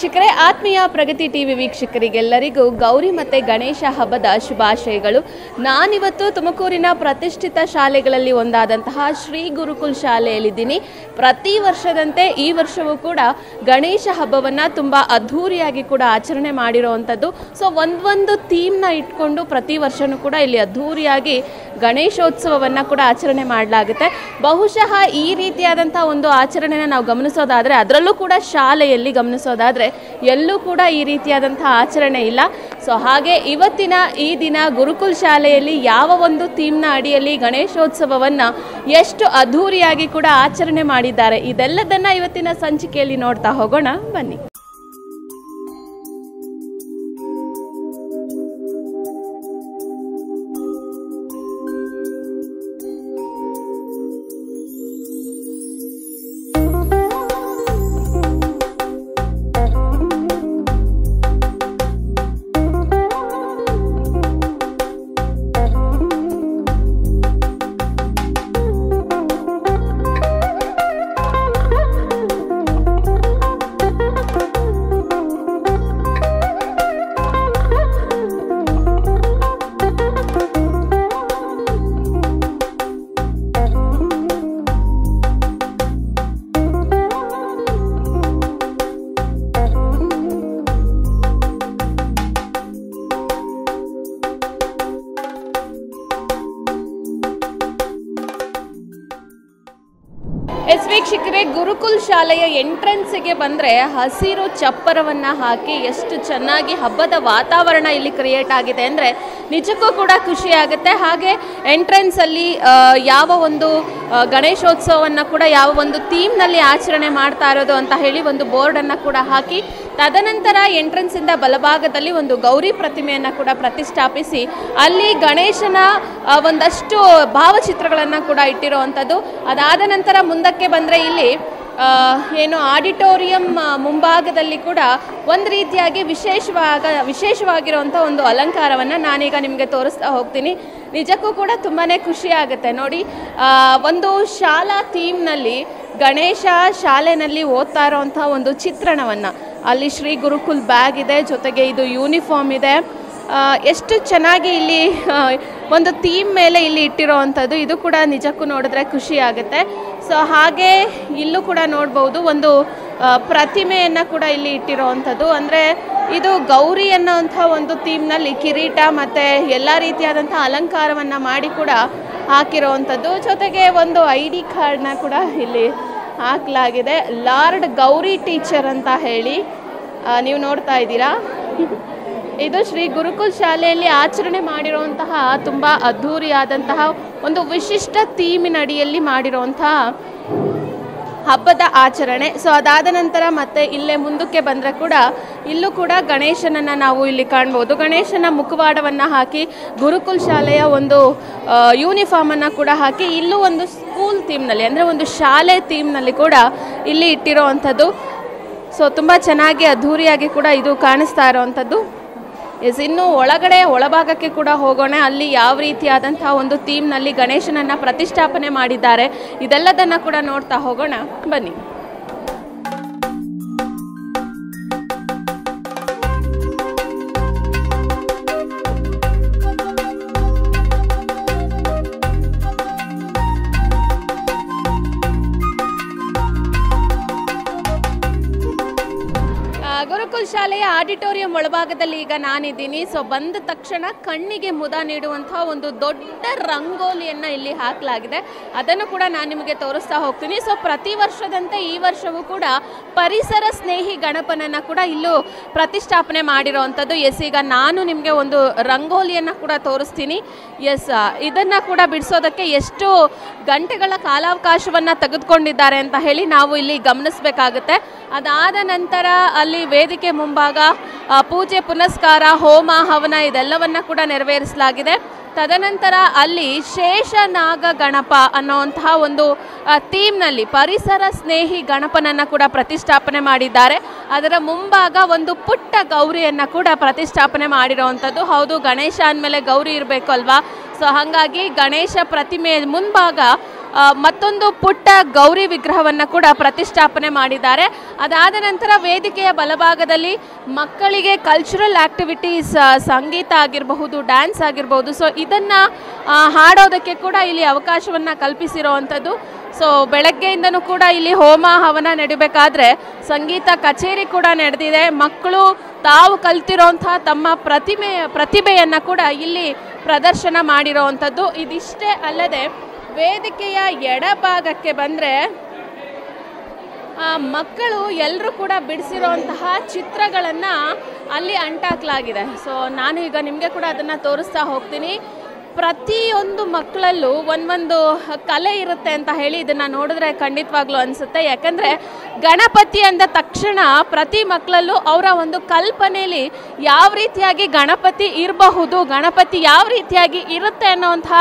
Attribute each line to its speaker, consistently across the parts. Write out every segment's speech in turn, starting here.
Speaker 1: ಶಿಖರೆ ಆತ್ಮೀಯ ಪ್ರಗತಿ ಟಿವಿ ವೀಕ್ಷಕರಿಗೆಲ್ಲರಿಗೂ ಗೌರಿ ಮತ್ತು ಗಣೇಶ ಹಬ್ಬದ ಶುಭಾಶಯಗಳು. ನಾನಿವತ್ತು ತುಮಕೂರಿನ ಪ್ರತಿಷ್ಠಿತ ಶಾಲೆಗಳಲ್ಲಿ ಒಂದಾದಂತಹ ಶ್ರೀ ಗುರುಕುಲ್ ಶಾಲೆಯಲ್ಲಿದ್ದೀನಿ. ಪ್ರತಿ ವರ್ಷದಂತೆ ಈ ವರ್ಷವೂ ಕೂಡ ಗಣೇಶ ಹಬ್ಬವನ್ನು ತುಂಬ ಅದ್ಧೂರಿಯಾಗಿ ಕೂಡ ಆಚರಣೆ ಮಾಡಿರೋವಂಥದ್ದು. ಸೊ ಒಂದು ಥೀಮ್ನ ಇಟ್ಕೊಂಡು ಪ್ರತಿ ವರ್ಷವೂ ಕೂಡ ಇಲ್ಲಿ ಅದ್ಧೂರಿಯಾಗಿ ಗಣೇಶೋತ್ಸವವನ್ನು ಕೂಡ ಆಚರಣೆ ಮಾಡಲಾಗುತ್ತೆ. ಬಹುಶಃ ಈ ರೀತಿಯಾದಂಥ ಒಂದು ಆಚರಣೆನ ನಾವು ಗಮನಿಸೋದಾದರೆ, ಅದರಲ್ಲೂ ಕೂಡ ಶಾಲೆಯಲ್ಲಿ ಗಮನಿಸೋದಾದರೆ ಎಲ್ಲೂ ಕೂಡ ಈ ರೀತಿಯಾದಂಥ ಆಚರಣೆ ಇಲ್ಲ. ಸೊ ಹಾಗೆ ಇವತ್ತಿನ ಈ ದಿನ ಗುರುಕುಲ್ ಶಾಲೆಯಲ್ಲಿ ಯಾವ ಒಂದು ಥೀಮ್ನ ಅಡಿಯಲ್ಲಿ ಗಣೇಶೋತ್ಸವವನ್ನು ಎಷ್ಟು ಅದ್ಧೂರಿಯಾಗಿ ಕೂಡ ಆಚರಣೆ ಮಾಡಿದ್ದಾರೆ, ಇದೆಲ್ಲದನ್ನು ಇವತ್ತಿನ ಸಂಚಿಕೆಯಲ್ಲಿ ನೋಡ್ತಾ ಹೋಗೋಣ ಬನ್ನಿ. ವೀಕ್ಷಕರೇ, ಗುರುಕುಲ್ ಶಾಲೆಯ ಎಂಟ್ರೆನ್ಸ್ಗೆ ಬಂದರೆ ಹಸಿರು ಚಪ್ಪರವನ್ನು ಹಾಕಿ ಎಷ್ಟು ಚೆನ್ನಾಗಿ ಹಬ್ಬದ ವಾತಾವರಣ ಇಲ್ಲಿ ಕ್ರಿಯೇಟ್ ಆಗಿದೆ ಅಂದರೆ ನಿಜಕ್ಕೂ ಕೂಡ ಖುಷಿಯಾಗುತ್ತೆ. ಹಾಗೆ ಎಂಟ್ರೆನ್ಸಲ್ಲಿ ಯಾವ ಒಂದು ಗಣೇಶೋತ್ಸವವನ್ನು ಕೂಡ ಯಾವ ಒಂದು ಥೀಮ್ನಲ್ಲಿ ಆಚರಣೆ ಮಾಡ್ತಾ ಇರೋದು ಅಂತ ಹೇಳಿ ಒಂದು ಬೋರ್ಡನ್ನು ಕೂಡ ಹಾಕಿ, ತದನಂತರ ಎಂಟ್ರೆನ್ಸಿಂದ ಬಲಭಾಗದಲ್ಲಿ ಒಂದು ಗೌರಿ ಪ್ರತಿಮೆಯನ್ನು ಕೂಡ ಪ್ರತಿಷ್ಠಾಪಿಸಿ ಅಲ್ಲಿ ಗಣೇಶನ ಒಂದಷ್ಟು ಭಾವಚಿತ್ರಗಳನ್ನು ಕೂಡ ಇಟ್ಟಿರುವಂಥದ್ದು. ಅದಾದ ನಂತರ ಮುಂದಕ್ಕೆ ಬಂದರೆ ಇಲ್ಲಿ ಏನು ಆಡಿಟೋರಿಯಂ ಮುಂಭಾಗದಲ್ಲಿ ಕೂಡ ಒಂದು ರೀತಿಯಾಗಿ ವಿಶೇಷವಾಗಿರುವಂಥ ಒಂದು ಅಲಂಕಾರವನ್ನು ನಾನೀಗ ನಿಮಗೆ ತೋರಿಸ್ತಾ ಹೋಗ್ತೀನಿ. ನಿಜಕ್ಕೂ ಕೂಡ ತುಂಬಾ ಖುಷಿಯಾಗುತ್ತೆ ನೋಡಿ. ಒಂದು ಶಾಲಾ ಥೀಮ್ನಲ್ಲಿ ಗಣೇಶ ಶಾಲೆಯಲ್ಲಿ ಓದ್ತಾ ಇರೋವಂಥ ಒಂದು ಚಿತ್ರಣವನ್ನು, ಅಲ್ಲಿ ಶ್ರೀ ಗುರುಕುಲ್ ಬ್ಯಾಗ್ ಇದೆ, ಜೊತೆಗೆ ಇದು ಯೂನಿಫಾರ್ಮ್ ಇದೆ, ಎಷ್ಟು ಚೆನ್ನಾಗಿ ಇಲ್ಲಿ ಒಂದು ಥೀಮ್ ಮೇಲೆ ಇಲ್ಲಿ ಇಟ್ಟಿರೋವಂಥದ್ದು. ಇದು ಕೂಡ ನಿಜಕ್ಕೂ ನೋಡಿದ್ರೆ ಖುಷಿ ಆಗುತ್ತೆ. ಸೊ ಹಾಗೆ ಇಲ್ಲೂ ಕೂಡ ನೋಡ್ಬೋದು ಒಂದು ಪ್ರತಿಮೆಯನ್ನು ಕೂಡ ಇಲ್ಲಿ ಇಟ್ಟಿರೋವಂಥದ್ದು. ಅಂದರೆ ಇದು ಗೌರಿ ಅನ್ನೋವಂಥ ಒಂದು ಥೀಮ್ನಲ್ಲಿ ಕಿರೀಟ ಮತ್ತು ಎಲ್ಲ ರೀತಿಯಾದಂಥ ಅಲಂಕಾರವನ್ನು ಮಾಡಿ ಕೂಡ ಹಾಕಿರೋವಂಥದ್ದು. ಜೊತೆಗೆ ಒಂದು ID ಕಾರ್ಡ್ನ ಕೂಡ ಇಲ್ಲಿ ಹಾಕಲಾಗಿದೆ. ಲಾರ್ಡ್ ಗೌರಿ ಟೀಚರ್ ಅಂತ ಹೇಳಿ ನೀವು ನೋಡ್ತಾ ಇದ್ದೀರಾ. ಇದು ಶ್ರೀ ಗುರುಕುಲ್ ಶಾಲೆಯಲ್ಲಿ ಆಚರಣೆ ಮಾಡಿರುವಂತಹ ತುಂಬ ಅದ್ಧೂರಿಯಾದಂತಹ ಒಂದು ವಿಶಿಷ್ಟ ಥೀಮಿನ ಅಡಿಯಲ್ಲಿ ಮಾಡಿರುವಂತಹ ಹಬ್ಬದ ಆಚರಣೆ. ಸೊ ಅದಾದ ನಂತರ ಮತ್ತೆ ಇಲ್ಲೇ ಮುಂದಕ್ಕೆ ಬಂದರೆ ಕೂಡ ಇಲ್ಲೂ ಕೂಡ ಗಣೇಶನನ್ನು ನಾವು ಇಲ್ಲಿ ಕಾಣ್ಬೋದು. ಗಣೇಶನ ಮುಖವಾಡವನ್ನು ಹಾಕಿ ಗುರುಕುಲ್ ಶಾಲೆಯ ಒಂದು ಯೂನಿಫಾರ್ಮನ್ನು ಕೂಡ ಹಾಕಿ ಇಲ್ಲೂ ಒಂದು ಸ್ಕೂಲ್ ಥೀಮ್ನಲ್ಲಿ, ಅಂದರೆ ಒಂದು ಶಾಲೆ ಥೀಮ್ನಲ್ಲಿ ಕೂಡ ಇಲ್ಲಿ ಇಟ್ಟಿರೋ ಅಂಥದ್ದು. ಸೊ ತುಂಬ ಚೆನ್ನಾಗಿ ಅದ್ಧೂರಿಯಾಗಿ ಕೂಡ ಇದು ಕಾಣಿಸ್ತಾ ಇರೋವಂಥದ್ದು. ಇನ್ನು ಒಳಭಾಗಕ್ಕೆ ಕೂಡ ಹೋಗೋಣ. ಅಲ್ಲಿ ಯಾವ ರೀತಿಯಾದಂಥ ಒಂದು ಥೀಮ್ನಲ್ಲಿ ಗಣೇಶನನ್ನು ಪ್ರತಿಷ್ಠಾಪನೆ ಮಾಡಿದ್ದಾರೆ, ಇದೆಲ್ಲದನ್ನು ಕೂಡ ನೋಡ್ತಾ ಹೋಗೋಣ ಬನ್ನಿ. ಗುರುಕುಲ್ ಶಾಲೆಯ ಆಡಿಟೋರಿಯಂ ಒಳಭಾಗದಲ್ಲಿ ಈಗ ನಾನಿದ್ದೀನಿ. ಸೊ ಬಂದ ತಕ್ಷಣ ಕಣ್ಣಿಗೆ ಮುದ ನೀಡುವಂಥ ಒಂದು ದೊಡ್ಡ ರಂಗೋಲಿಯನ್ನು ಇಲ್ಲಿ ಹಾಕಲಾಗಿದೆ. ಅದನ್ನು ಕೂಡ ನಾನು ನಿಮಗೆ ತೋರಿಸ್ತಾ ಹೋಗ್ತೀನಿ. ಸೊ ಪ್ರತಿ ವರ್ಷದಂತೆ ಈ ವರ್ಷವೂ ಕೂಡ ಪರಿಸರ ಸ್ನೇಹಿ ಗಣಪನನ್ನು ಕೂಡ ಇಲ್ಲೂ ಪ್ರತಿಷ್ಠಾಪನೆ ಮಾಡಿರೋವಂಥದ್ದು. ಈಗ ನಾನು ನಿಮಗೆ ಒಂದು ರಂಗೋಲಿಯನ್ನು ಕೂಡ ತೋರಿಸ್ತೀನಿ. ಇದನ್ನು ಕೂಡ ಬಿಡಿಸೋದಕ್ಕೆ ಎಷ್ಟು ಗಂಟೆಗಳ ಕಾಲಾವಕಾಶವನ್ನು ತೆಗೆದುಕೊಂಡಿದ್ದಾರೆ ಅಂತ ಹೇಳಿ ನಾವು ಇಲ್ಲಿ ಗಮನಿಸಬೇಕಾಗುತ್ತೆ. ಅದಾದ ನಂತರ ಅಲ್ಲಿ ವೇದಿಕೆ ಮುಂಭಾಗ ಪೂಜೆ ಪುನಸ್ಕಾರ, ಹೋಮ ಹವನ ಇದೆಲ್ಲವನ್ನು ಕೂಡ ನೆರವೇರಿಸಲಾಗಿದೆ. ತದನಂತರ ಅಲ್ಲಿ ಶೇಷನಾಗ ಗಣಪ ಅನ್ನೋವಂತಹ ಒಂದು ಥೀಮ್ನಲ್ಲಿ ಪರಿಸರ ಸ್ನೇಹಿ ಗಣಪನನ್ನು ಕೂಡ ಪ್ರತಿಷ್ಠಾಪನೆ ಮಾಡಿದ್ದಾರೆ. ಅದರ ಮುಂಭಾಗ ಒಂದು ಪುಟ್ಟ ಗೌರಿಯನ್ನು ಕೂಡ ಪ್ರತಿಷ್ಠಾಪನೆ ಮಾಡಿರೋವಂಥದ್ದು. ಹೌದು, ಗಣೇಶ ಅಂದಮೇಲೆ ಗೌರಿ ಇರಬೇಕು ಅಲ್ವಾ. ಸೊ ಹಾಗಾಗಿ ಗಣೇಶ ಪ್ರತಿಮೆ ಮುಂಭಾಗ ಮತ್ತೊಂದು ಪುಟ್ಟ ಗೌರಿ ವಿಗ್ರಹವನ್ನು ಕೂಡ ಪ್ರತಿಷ್ಠಾಪನೆ ಮಾಡಿದ್ದಾರೆ. ಅದಾದ ನಂತರ ವೇದಿಕೆಯ ಬಲಭಾಗದಲ್ಲಿ ಮಕ್ಕಳಿಗೆ ಕಲ್ಚರಲ್ ಆ್ಯಕ್ಟಿವಿಟೀಸ್, ಸಂಗೀತ ಆಗಿರಬಹುದು, ಡ್ಯಾನ್ಸ್ ಆಗಿರ್ಬೋದು, ಸೊ ಇದನ್ನು ಹಾಡೋದಕ್ಕೆ ಕೂಡ ಇಲ್ಲಿ ಅವಕಾಶವನ್ನು ಕಲ್ಪಿಸಿರೋವಂಥದ್ದು. ಸೊ ಬೆಳಗ್ಗೆಯಿಂದನೂ ಕೂಡ ಇಲ್ಲಿ ಹೋಮ ಹವನ ನಡಿಬೇಕಾದ್ರೆ ಸಂಗೀತ ಕಚೇರಿ ಕೂಡ ನಡೆದಿದೆ. ಮಕ್ಕಳು ತಾವು ಕಲ್ತಿರೋಂಥ ತಮ್ಮ ಪ್ರತಿಭೆಯನ್ನು ಕೂಡ ಇಲ್ಲಿ ಪ್ರದರ್ಶನ ಮಾಡಿರೋವಂಥದ್ದು. ಇದಿಷ್ಟೇ ಅಲ್ಲದೆ ವೇದಿಕೆಯ ಎಡಭಾಗಕ್ಕೆ ಬಂದರೆ ಮಕ್ಕಳು ಎಲ್ಲರೂ ಕೂಡ ಬಿಡಿಸಿರೋಂತಹ ಚಿತ್ರಗಳನ್ನು ಅಲ್ಲಿ ಅಂಟಾಕಲಾಗಿದೆ. ಸೊ ನಾನು ಈಗ ನಿಮಗೆ ಕೂಡ ಅದನ್ನು ತೋರಿಸ್ತಾ ಹೋಗ್ತೀನಿ. ಪ್ರತಿಯೊಂದು ಮಕ್ಕಳಲ್ಲೂ ಒಂದೊಂದು ಕಲೆ ಇರುತ್ತೆ ಅಂತ ಹೇಳಿ ಇದನ್ನು ನೋಡಿದ್ರೆ ಖಂಡಿತವಾಗ್ಲೂ ಅನಿಸುತ್ತೆ. ಯಾಕಂದರೆ ಗಣಪತಿ ಅಂದ ತಕ್ಷಣ ಪ್ರತಿ ಮಕ್ಕಳಲ್ಲೂ ಅವರ ಒಂದು ಕಲ್ಪನೆಯಲ್ಲಿ ಯಾವ ರೀತಿಯಾಗಿ ಗಣಪತಿ ಇರಬಹುದು, ಗಣಪತಿ ಯಾವ ರೀತಿಯಾಗಿ ಇರುತ್ತೆ ಅನ್ನೋಂತಹ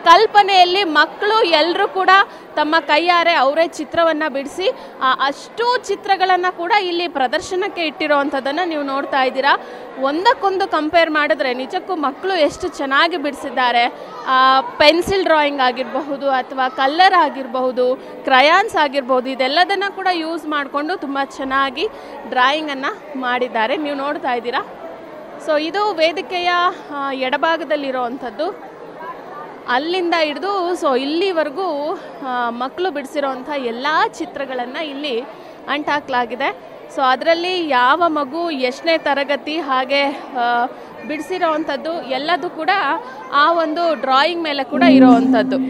Speaker 1: ಕಲ್ಪನೆಯಲ್ಲಿ ಮಕ್ಕಳು ಎಲ್ಲರೂ ಕೂಡ ತಮ್ಮ ಕೈಯಾರೆ ಅವರೇ ಚಿತ್ರವನ್ನು ಬಿಡಿಸಿ ಅಷ್ಟೂ ಚಿತ್ರಗಳನ್ನು ಕೂಡ ಇಲ್ಲಿ ಪ್ರದರ್ಶನಕ್ಕೆ ಇಟ್ಟಿರೋವಂಥದ್ದನ್ನು ನೀವು ನೋಡ್ತಾ ಇದ್ದೀರಾ. ಒಂದಕ್ಕೊಂದು ಕಂಪೇರ್ ಮಾಡಿದ್ರೆ ನಿಜಕ್ಕೂ ಮಕ್ಕಳು ಎಷ್ಟು ಚೆನ್ನಾಗಿ ಬಿಡಿಸಿದ್ದಾರೆ. ಪೆನ್ಸಿಲ್ ಡ್ರಾಯಿಂಗ್ ಆಗಿರಬಹುದು ಅಥವಾ ಕಲ್ಲರ್ ಆಗಿರಬಹುದು, ಕ್ರಯಾನ್ಸ್ ಆಗಿರ್ಬೋದು, ಇದೆಲ್ಲದನ್ನು ಕೂಡ ಯೂಸ್ ಮಾಡಿಕೊಂಡು ತುಂಬ ಚೆನ್ನಾಗಿ ಡ್ರಾಯಿಂಗನ್ನು ಮಾಡಿದ್ದಾರೆ. ನೀವು ನೋಡ್ತಾ ಇದ್ದೀರಾ. ಸೊ ಇದು ವೇದಿಕೆಯ ಎಡಭಾಗದಲ್ಲಿರೋವಂಥದ್ದು. ಅಲ್ಲಿಂದ ಹಿಡಿದು ಸೊ ಇಲ್ಲಿವರೆಗೂ ಮಕ್ಕಳು ಬಿಡಿಸಿರೋವಂಥ ಎಲ್ಲ ಚಿತ್ರಗಳನ್ನು ಇಲ್ಲಿ ಅಂಟಾಕಲಾಗಿದೆ. ಸೊ ಅದರಲ್ಲಿ ಯಾವ ಮಗು ಎಷ್ಟನೇ ತರಗತಿ ಹಾಗೆ ಬಿಡಿಸಿರೋವಂಥದ್ದು ಎಲ್ಲದೂ ಕೂಡ ಆ ಒಂದು ಡ್ರಾಯಿಂಗ್ ಮೇಲೆ ಕೂಡ ಇರೋವಂಥದ್ದು.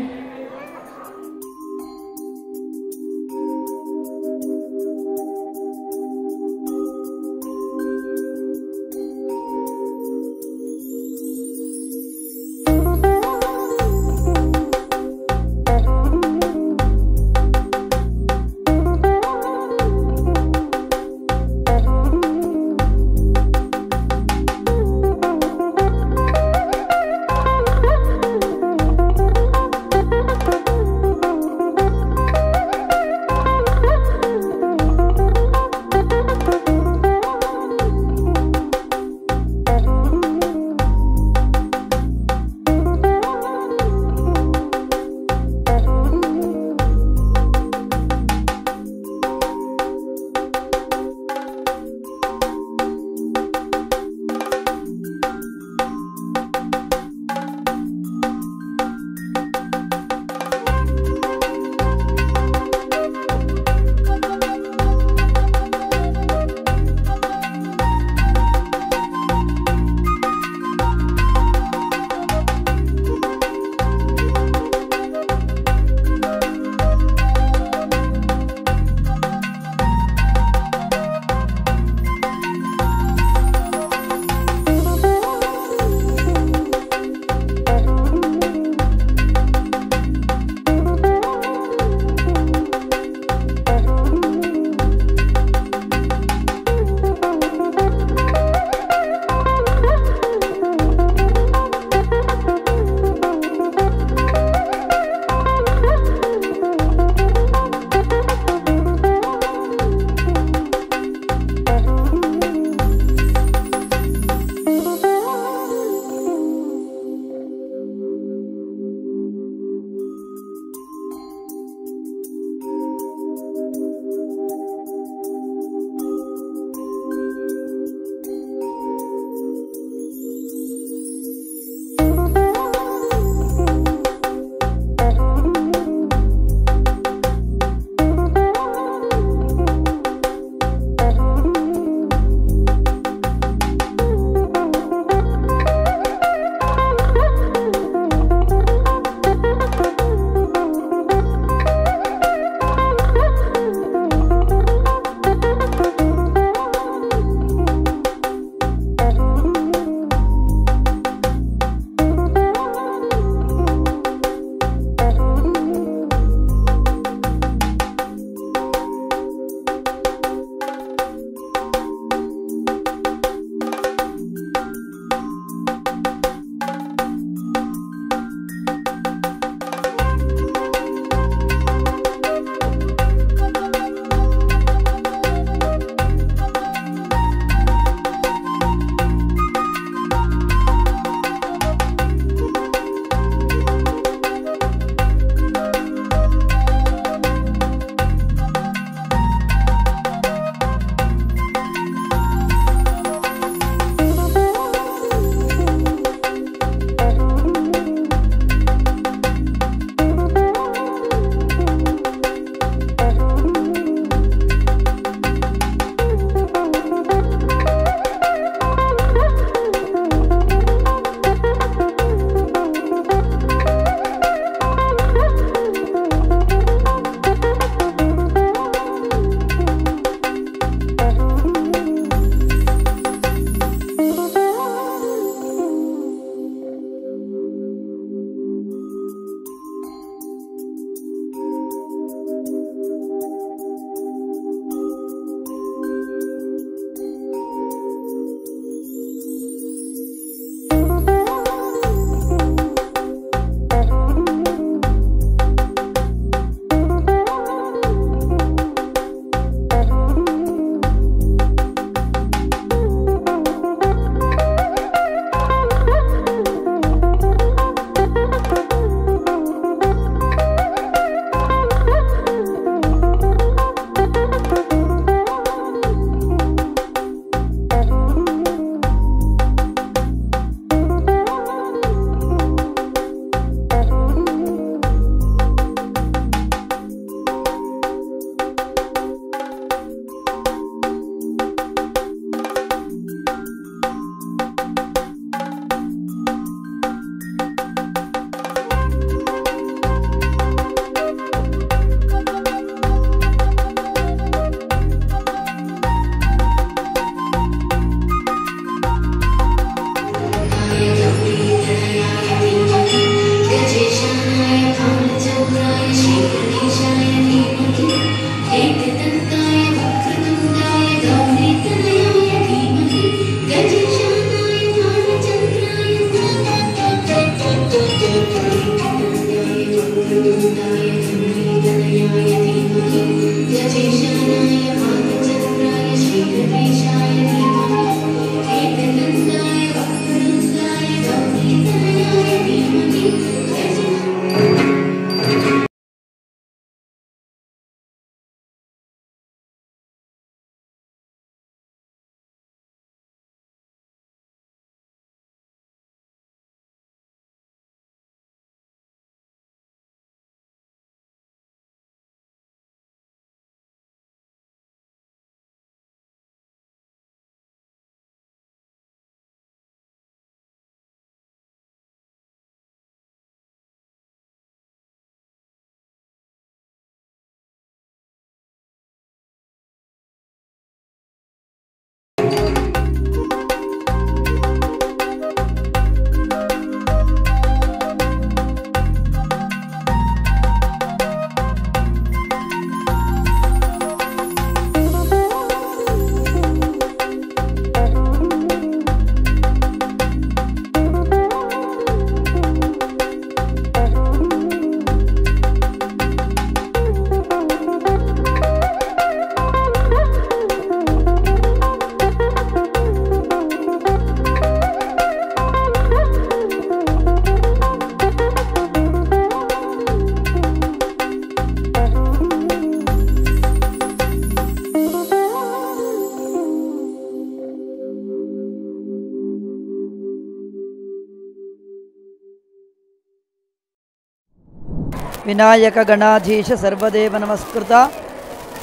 Speaker 2: ವಿನಾಯಕ ಗಣಾಧೀಶ ಸರ್ವದೇವ ನಮಸ್ಕೃತ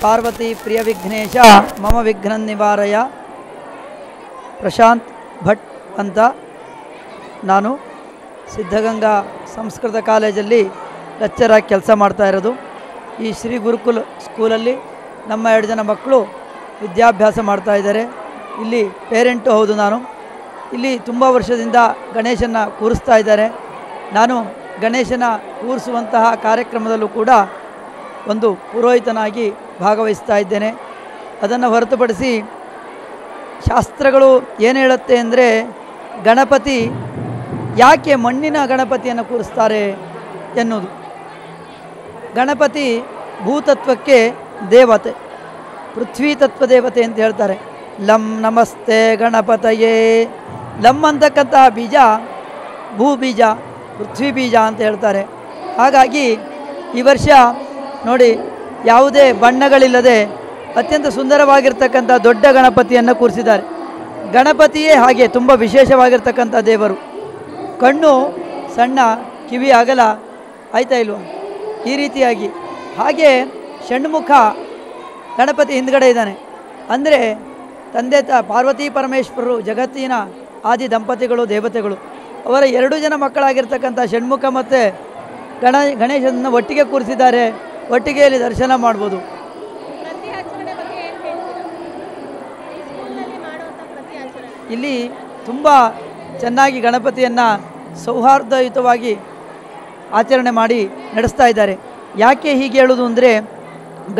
Speaker 2: ಪಾರ್ವತಿ ಪ್ರಿಯ ವಿಘ್ನೇಶ ಮಮ ವಿಘ್ನ ನಿವಾರಯ. ಪ್ರಶಾಂತ್ ಭಟ್ ಅಂತ ನಾನು ಸಿದ್ಧಗಂಗಾ ಸಂಸ್ಕೃತ ಕಾಲೇಜಲ್ಲಿ ಲೆಕ್ಚರಾಗಿ ಕೆಲಸ ಮಾಡ್ತಾ ಇರೋದು. ಈ ಶ್ರೀ ಗುರುಕುಲ್ ಸ್ಕೂಲಲ್ಲಿ ನಮ್ಮ 2 ಜನ ಮಕ್ಕಳು ವಿದ್ಯಾಭ್ಯಾಸ ಮಾಡ್ತಾ ಇದ್ದಾರೆ. ಇಲ್ಲಿ ಪೇರೆಂಟು ಹೌದು. ನಾನು ಇಲ್ಲಿ ತುಂಬ ವರ್ಷದಿಂದ ಗಣೇಶನ ಕೂರಿಸ್ತಾ ಇದ್ದಾರೆ. ನಾನು ಗಣೇಶನ ಕೂರಿಸುವಂತಹ ಕಾರ್ಯಕ್ರಮದಲ್ಲೂ ಕೂಡ ಒಂದು ಪುರೋಹಿತನಾಗಿ ಭಾಗವಹಿಸ್ತಾ ಇದ್ದೇನೆ. ಅದನ್ನು ಹೊರತುಪಡಿಸಿ ಶಾಸ್ತ್ರಗಳು ಏನು ಹೇಳುತ್ತೆ ಅಂದರೆ, ಗಣಪತಿ ಯಾಕೆ ಮಣ್ಣಿನ ಗಣಪತಿಯನ್ನು ಕೂರಿಸ್ತಾರೆ ಎನ್ನುವುದು. ಗಣಪತಿ ಭೂತತ್ವಕ್ಕೆ ದೇವತೆ, ಪೃಥ್ವಿ ತತ್ವ ದೇವತೆ ಅಂತ ಹೇಳ್ತಾರೆ. ಲಂ ನಮಸ್ತೆ ಗಣಪತಯೇ. ಲಂ ಅಂತಕ್ಕಂತಹ ಬೀಜ ಭೂ ಬೀಜ, ಪೃಥ್ವಿ ಬೀಜ ಅಂತ ಹೇಳ್ತಾರೆ. ಹಾಗಾಗಿ ಈ ವರ್ಷ ನೋಡಿ, ಯಾವುದೇ ಬಣ್ಣಗಳಿಲ್ಲದೆ ಅತ್ಯಂತ ಸುಂದರವಾಗಿರ್ತಕ್ಕಂಥ ದೊಡ್ಡ ಗಣಪತಿಯನ್ನು ಕೂರಿಸಿದ್ದಾರೆ. ಗಣಪತಿಯೇ ಹಾಗೆ ತುಂಬ ವಿಶೇಷವಾಗಿರ್ತಕ್ಕಂಥ ದೇವರು. ಕಣ್ಣು ಸಣ್ಣ, ಕಿವಿ ಅಗಲ, ಆಯ್ತಾ ಇಲ್ವ, ಈ ರೀತಿಯಾಗಿ. ಹಾಗೆ ಷಣ್ಮುಖ ಗಣಪತಿ ಹಿಂದ್ಗಡೆ ಇದ್ದಾನೆ. ಅಂದರೆ ತಂದೆ ಪಾರ್ವತಿ ಪರಮೇಶ್ವರರು ಜಗತ್ತಿನ ಆದಿ ದಂಪತಿಗಳು, ದೇವತೆಗಳು. ಅವರ 2 ಜನ ಮಕ್ಕಳಾಗಿರ್ತಕ್ಕಂಥ ಷಣ್ಮುಖ ಮತ್ತು ಗಣೇಶನನ್ನು ಒಟ್ಟಿಗೆ ಕೂರಿಸಿದ್ದಾರೆ. ಒಟ್ಟಿಗೆ ಇಲ್ಲಿ ದರ್ಶನ ಮಾಡ್ಬೋದು. ಇಲ್ಲಿ ತುಂಬ ಚೆನ್ನಾಗಿ ಗಣಪತಿಯನ್ನು ಸೌಹಾರ್ದಯುತವಾಗಿ ಆಚರಣೆ ಮಾಡಿ ನಡೆಸ್ತಾ ಇದ್ದಾರೆ. ಯಾಕೆ ಹೀಗೆ ಹೇಳೋದು ಅಂದರೆ,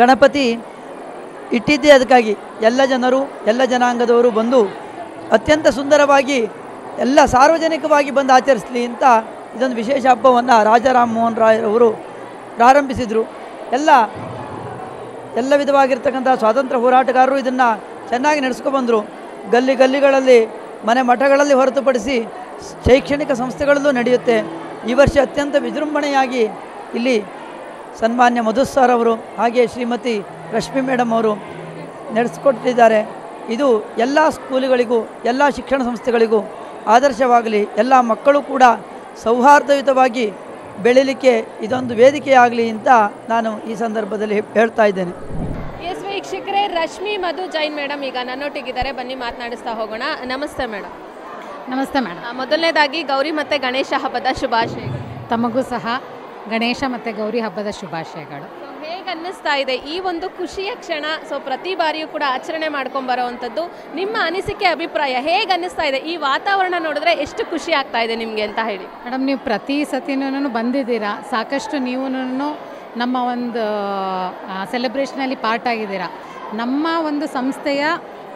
Speaker 2: ಗಣಪತಿ ಇಟ್ಟಿದ್ದೇ ಅದಕ್ಕಾಗಿ. ಎಲ್ಲ ಜನರು, ಎಲ್ಲ ಜನಾಂಗದವರು ಬಂದು ಅತ್ಯಂತ ಸುಂದರವಾಗಿ ಎಲ್ಲ ಸಾರ್ವಜನಿಕವಾಗಿ ಬಂದು ಆಚರಿಸಲಿ ಅಂತ ಇದೊಂದು ವಿಶೇಷ ಹಬ್ಬವನ್ನು ರಾಜಾ ರಾಮ್ ಮೋಹನ್ ರಾಯರವರು ಪ್ರಾರಂಭಿಸಿದರು. ಎಲ್ಲ ವಿಧವಾಗಿರ್ತಕ್ಕಂಥ ಸ್ವಾತಂತ್ರ್ಯ ಹೋರಾಟಗಾರರು ಇದನ್ನು ಚೆನ್ನಾಗಿ ನಡೆಸ್ಕೊಬಂದರು. ಗಲ್ಲಿಗಳಲ್ಲಿ, ಮನೆ ಮಠಗಳಲ್ಲಿ ಹೊರತುಪಡಿಸಿ ಶೈಕ್ಷಣಿಕ ಸಂಸ್ಥೆಗಳಲ್ಲೂ ನಡೆಯುತ್ತೆ. ಈ ವರ್ಷ ಅತ್ಯಂತ ವಿಜೃಂಭಣೆಯಾಗಿ ಇಲ್ಲಿ ಸನ್ಮಾನ್ಯ ಮಧು ಸರ್ ಅವರು ಹಾಗೆ ಶ್ರೀಮತಿ ರಶ್ಮಿ ಮೇಡಮ್ ಅವರು ನಡೆಸಿಕೊಟ್ಟಿದ್ದಾರೆ. ಇದು ಎಲ್ಲ ಸ್ಕೂಲುಗಳಿಗೂ, ಎಲ್ಲ ಶಿಕ್ಷಣ ಸಂಸ್ಥೆಗಳಿಗೂ ಆದರ್ಶವಾಗಲಿ. ಎಲ್ಲ ಮಕ್ಕಳು ಕೂಡ ಸೌಹಾರ್ದಯುತವಾಗಿ ಬೆಳೀಲಿಕ್ಕೆ ಇದೊಂದು ವೇದಿಕೆಯಾಗಲಿ ಅಂತ ನಾನು ಈ ಸಂದರ್ಭದಲ್ಲಿ ಹೇಳ್ತಾ ಇದ್ದೇನೆ.
Speaker 1: ಎಸ್ ವೀಕ್ಷಕರೇ, ರಶ್ಮಿ ಮಧು ಜೈನ್ ಮೇಡಮ್ ಈಗ ನನ್ನೊಟ್ಟಿಗಿದ್ದಾರೆ. ಬನ್ನಿ ಮಾತನಾಡಿಸ್ತಾ ಹೋಗೋಣ. ನಮಸ್ತೆ ಮೇಡಮ್.
Speaker 3: ನಮಸ್ತೆ ಮೇಡಮ್.
Speaker 1: ಮೊದಲನೇದಾಗಿ ಗೌರಿ ಮತ್ತು ಗಣೇಶ ಹಬ್ಬದ ಶುಭಾಶಯಗಳು.
Speaker 3: ತಮಗೂ ಸಹ ಗಣೇಶ ಮತ್ತು ಗೌರಿ ಹಬ್ಬದ ಶುಭಾಶಯಗಳು.
Speaker 1: ಹೇಗೆ ಅನ್ನಿಸ್ತಾ ಇದೆ ಈ ಒಂದು ಖುಷಿಯ ಕ್ಷಣ? ಪ್ರತಿ ಬಾರಿಯೂ ಕೂಡ ಆಚರಣೆ ಮಾಡ್ಕೊಂಬರೋವಂಥದ್ದು. ನಿಮ್ಮ ಅನಿಸಿಕೆ, ಅಭಿಪ್ರಾಯ ಹೇಗೆ ಅನ್ನಿಸ್ತಾ ಇದೆ? ಈ ವಾತಾವರಣ ನೋಡಿದ್ರೆ ಎಷ್ಟು ಖುಷಿ ಆಗ್ತಾ ಇದೆ ನಿಮಗೆ ಅಂತ ಹೇಳಿ.
Speaker 3: ಮೇಡಮ್, ನೀವು ಪ್ರತಿ ಸತಿನೂ ಬಂದಿದ್ದೀರಾ, ಸಾಕಷ್ಟು ನೀವು ನಮ್ಮ ಒಂದು ಸೆಲೆಬ್ರೇಷನಲ್ಲಿ ಪಾರ್ಟ್ ಆಗಿದ್ದೀರಾ. ನಮ್ಮ ಒಂದು ಸಂಸ್ಥೆಯ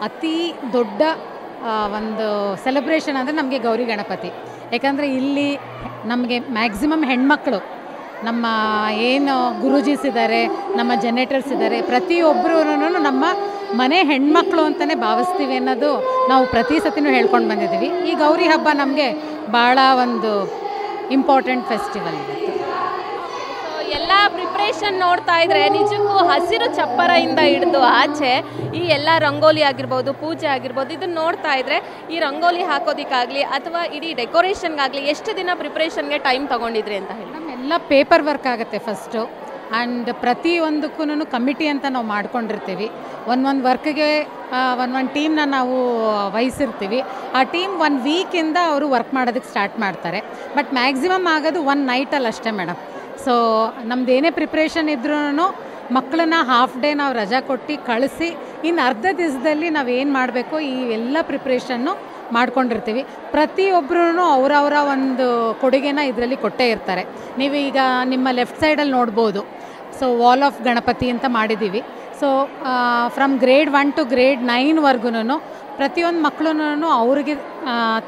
Speaker 3: ಅತಿ ದೊಡ್ಡ ಒಂದು ಸೆಲೆಬ್ರೇಷನ್ ಅಂದರೆ ನಮಗೆ ಗೌರಿ ಗಣಪತಿ. ಯಾಕಂದರೆ ಇಲ್ಲಿ ನಮಗೆ ಮ್ಯಾಕ್ಸಿಮಮ್ ಹೆಣ್ಮಕ್ಳು ನಮ್ಮ ಏನು ಗುರೂಜೀಸ್ ಇದ್ದಾರೆ, ನಮ್ಮ ಜನರೇಟರ್ಸ್ ಇದ್ದಾರೆ, ಪ್ರತಿಯೊಬ್ಬರೂ ನಮ್ಮ ಮನೆ ಹೆಣ್ಮಕ್ಳು ಅಂತಲೇ ಭಾವಿಸ್ತೀವಿ ಅನ್ನೋದು ನಾವು ಪ್ರತಿ ಸತಿನೂ ಹೇಳ್ಕೊಂಡು ಬಂದಿದ್ದೀವಿ. ಈ ಗೌರಿ ಹಬ್ಬ ನಮಗೆ ಭಾಳ ಒಂದು ಇಂಪಾರ್ಟೆಂಟ್ ಫೆಸ್ಟಿವಲ್ ಇವತ್ತು.
Speaker 1: ಎಲ್ಲ ಪ್ರಿಪ್ರೇಷನ್ ನೋಡ್ತಾ ಇದ್ರೆ ನಿಜಕ್ಕೂ ಹಸಿರು ಚಪ್ಪರದಿಂದ ಹಿಡಿದು ಆಚೆ ಈ ಎಲ್ಲ ರಂಗೋಲಿ ಆಗಿರ್ಬೋದು, ಪೂಜೆ ಆಗಿರ್ಬೋದು, ಇದನ್ನ ನೋಡ್ತಾ ಇದ್ರೆ ಈ ರಂಗೋಲಿ ಹಾಕೋದಕ್ಕಾಗಲಿ ಅಥವಾ ಇಡೀ ಡೆಕೋರೇಷನ್ಗಾಗಲಿ ಎಷ್ಟು ದಿನ ಪ್ರಿಪ್ರೇಷನ್ಗೆ ಟೈಮ್ ತೊಗೊಂಡಿದ್ರಿ ಅಂತ ಹೇಳಿ?
Speaker 3: ಎಲ್ಲ ಪೇಪರ್ ವರ್ಕ್ ಆಗುತ್ತೆ ಫಸ್ಟು. ಆ್ಯಂಡ್ ಪ್ರತಿಯೊಂದಕ್ಕೂ ಕಮಿಟಿ ಅಂತ ನಾವು ಮಾಡ್ಕೊಂಡಿರ್ತೀವಿ. ಒಂದೊಂದು ವರ್ಕ್ಗೆ ಒಂದೊಂದು ಟೀಮ್ನ ನಾವು ವಹಿಸಿರ್ತೀವಿ. ಆ ಟೀಮ್ 1 ವೀಕಿಂದ ಅವರು ವರ್ಕ್ ಮಾಡೋದಕ್ಕೆ ಸ್ಟಾರ್ಟ್ ಮಾಡ್ತಾರೆ. ಬಟ್ ಮ್ಯಾಕ್ಸಿಮಮ್ ಆಗೋದು 1 ನೈಟಲ್ಲಿ ಅಷ್ಟೇ ಮೇಡಮ್. ಸೊ ನಮ್ದು ಏನೇ ಪ್ರಿಪ್ರೇಷನ್ ಇದ್ರೂ ಮಕ್ಕಳನ್ನ ಹಾಫ್ ಡೇ ನಾವು ರಜಾ ಕೊಟ್ಟು ಕಳಿಸಿ ಇನ್ನು ಅರ್ಧ ದಿವಸದಲ್ಲಿ ನಾವು ಏನು ಮಾಡಬೇಕು ಈ ಎಲ್ಲ ಪ್ರಿಪ್ರೇಷನ್ನು ಮಾಡ್ಕೊಂಡಿರ್ತೀವಿ. ಪ್ರತಿಯೊಬ್ಬರೂ ಅವರವರ ಒಂದು ಕೊಡುಗೆನ ಇದರಲ್ಲಿ ಕೊಟ್ಟೇ ಇರ್ತಾರೆ. ನೀವು ಈಗ ನಿಮ್ಮ ಲೆಫ್ಟ್ ಸೈಡಲ್ಲಿ ನೋಡ್ಬೋದು. ಸೊ ವಾಲ್ ಆಫ್ ಗಣಪತಿ ಅಂತ ಮಾಡಿದ್ದೀವಿ. So from grade 1 to grade 9ವರೆಗೂ ಪ್ರತಿಯೊಂದು ಮಕ್ಕಳೂ ಅವ್ರಿಗೆ